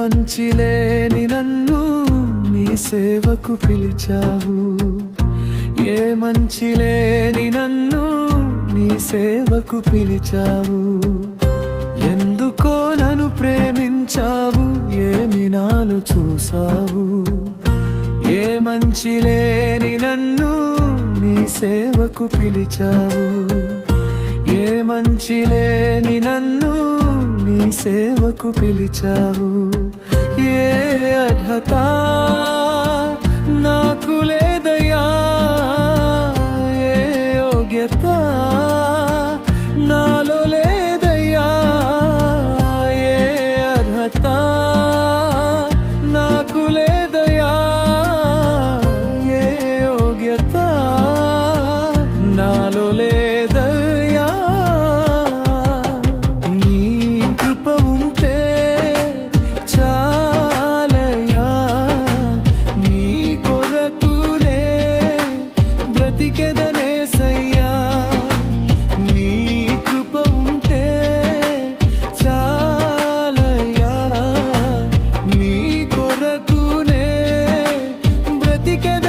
మంచి లేని నన్ను నీ సేవకు పిలిచావు, ఏ మంచి లేని నన్ను నీ సేవకు పిలిచావు. ఎందుకో నన్ను ప్రేమించావు, ఏమి నాలో చూసావు. ఏ మంచి లేని నన్ను నీ సేవకు పిలిచావు, ఏ మంచి లేని నన్ను నీ సేవకు పిలిచావు. ఏ అర్హత నాకు లేదయ్యా, ఏ యోగ్యత నాలో లేదయ్యా. ఏ అర్హత నాకు లేదయ్యా, ఏ యోగ్యత నాలో లేదయ్యా. నీ కృప ఉంటే చాలయ్యా, నీ కొరకునే బ్రతికెదనేసయ్యా. నీ కృప ఉంటే చాలయ్యా, నీ కొరకునే బ్రతికెద